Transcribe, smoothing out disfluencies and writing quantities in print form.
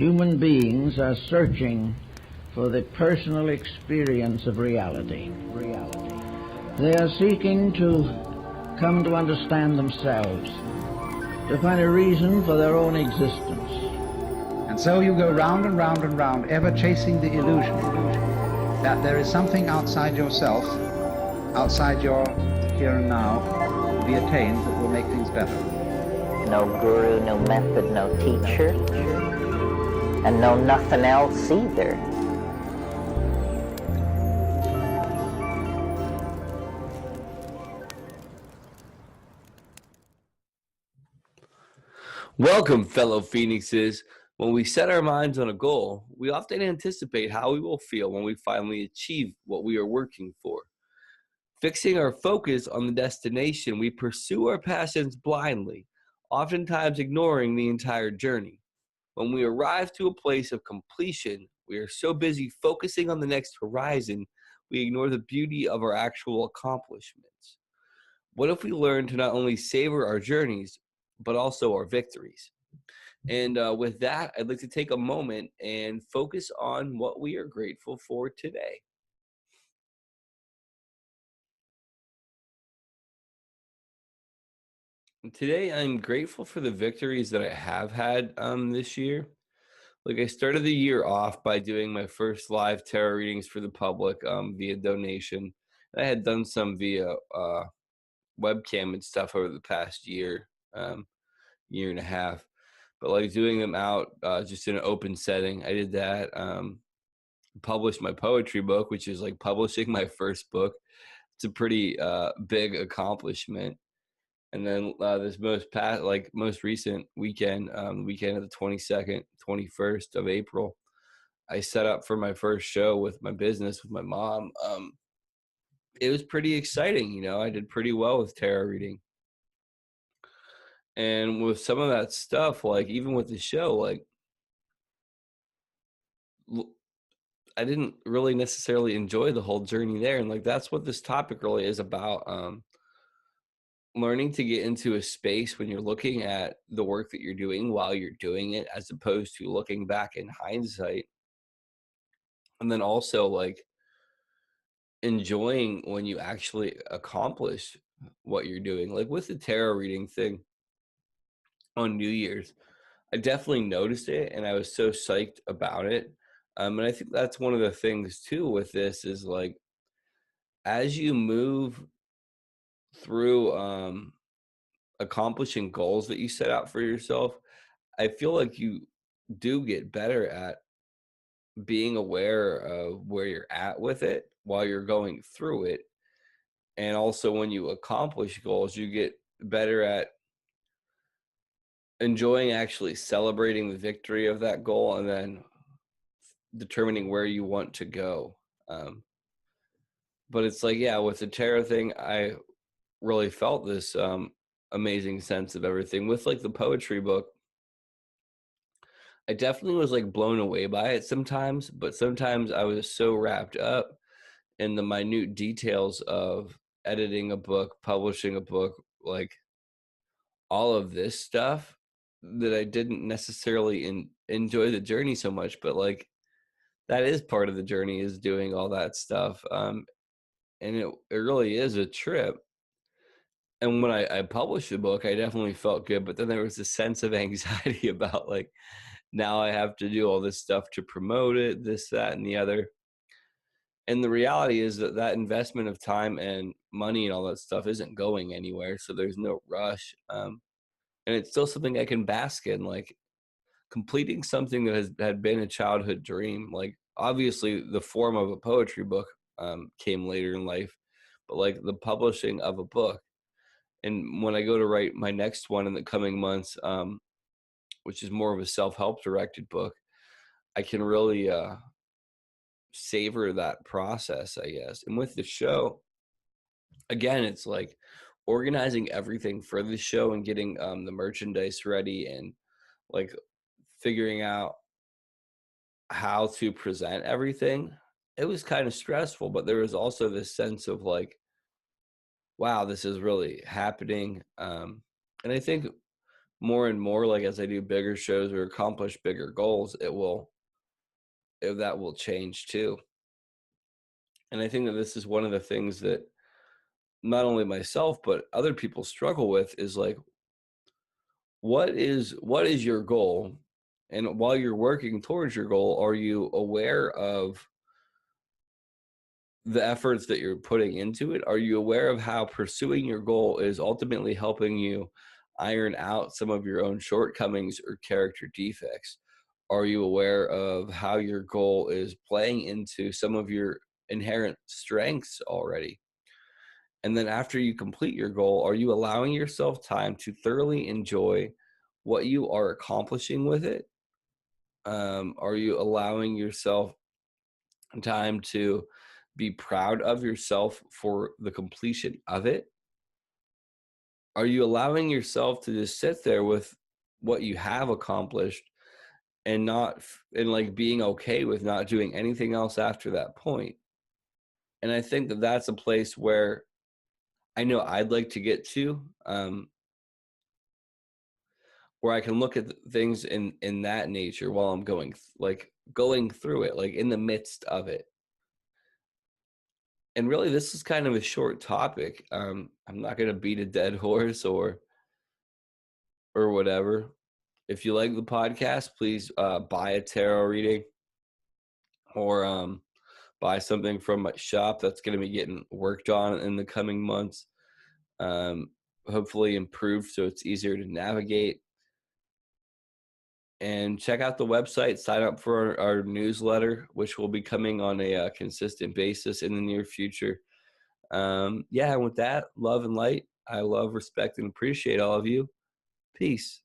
Human beings are searching for the personal experience of reality. They are seeking to come to understand themselves, to find a reason for their own existence. And so you go round and round and round, ever chasing the illusion that there is something outside yourself, outside your here and now, to be attained that will make things better. No guru, no method, no teacher, and no nothing else either. Welcome, fellow Phoenixes. When we set our minds on a goal, we often anticipate how we will feel when we finally achieve what we are working for. Fixing our focus on the destination, we pursue our passions blindly, oftentimes ignoring the entire journey. When we arrive to a place of completion, we are so busy focusing on the next horizon, we ignore the beauty of our actual accomplishments. What if we learn to not only savor our journeys, but also our victories? And with that, I'd like to take a moment and focus on what we are grateful for today. And today, I'm grateful for the victories that I have had this year. Like, I started the year off by doing my first live tarot readings for the public via donation. I had done some via webcam and stuff over the past year, year and a half. But like doing them out just in an open setting, I did that. Published my poetry book, which is like publishing my first book. It's a pretty big accomplishment. And then this most recent weekend, the weekend of the 22nd, 21st of April, I set up for my first show with my business with my mom. It was pretty exciting, you know. I did pretty well with tarot reading. And with some of that stuff, like even with the show, like I didn't really necessarily enjoy the whole journey there. And like that's what this topic really is about. Learning to get into a space when you're looking at the work that you're doing while you're doing it, as opposed to looking back in hindsight. And then also like enjoying when you actually accomplish what you're doing. Like with the tarot reading thing on New Year's, I definitely noticed it and I was so psyched about it. And I think that's one of the things too with this is like, as you move through accomplishing goals that you set out for yourself, I feel like you do get better at being aware of where you're at with it while you're going through it. And also when you accomplish goals, you get better at enjoying actually celebrating the victory of that goal and then determining where you want to go. But it's like, yeah, with the tarot thing, I really felt this amazing sense of everything. With like the poetry book, I definitely was like blown away by it sometimes, but sometimes I was so wrapped up in the minute details of editing a book, publishing a book, like all of this stuff, that I didn't necessarily enjoy the journey so much. But like that is part of the journey, is doing all that stuff. And it really is a trip. And when I published the book, I definitely felt good, but then there was a sense of anxiety about like, now I have to do all this stuff to promote it, this, that, and the other. And the reality is that that investment of time and money and all that stuff isn't going anywhere. So there's no rush. And it's still something I can bask in, like completing something that had been a childhood dream. Like obviously the form of a poetry book came later in life, but like the publishing of a book. And when I go to write my next one in the coming months, which is more of a self-help directed book, I can really savor that process, I guess. And with the show, again, it's like organizing everything for the show and getting the merchandise ready and like figuring out how to present everything. It was kind of stressful, but there was also this sense of like, wow, this is really happening. And I think more and more, like as I do bigger shows or accomplish bigger goals, that will change too. And I think that this is one of the things that not only myself but other people struggle with, is like, what is your goal? And while you're working towards your goal, are you aware of the efforts that you're putting into it? Are you aware of how pursuing your goal is ultimately helping you iron out some of your own shortcomings or character defects? Are you aware of how your goal is playing into some of your inherent strengths already? And then after you complete your goal, are you allowing yourself time to thoroughly enjoy what you are accomplishing with it? Are you allowing yourself time to be proud of yourself for the completion of it? Are you allowing yourself to just sit there with what you have accomplished and and like being okay with not doing anything else after that point? And I think that that's a place where I know I'd like to get to, where I can look at things in that nature while I'm going through it, like in the midst of it. And really, this is kind of a short topic. I'm not going to beat a dead horse or whatever. If you like the podcast, please buy a tarot reading, or buy something from my shop that's going to be getting worked on in the coming months. Hopefully improved so it's easier to navigate. And check out the website, sign up for our newsletter, which will be coming on a consistent basis in the near future. Yeah, and with that, love and light. I love, respect, and appreciate all of you. Peace.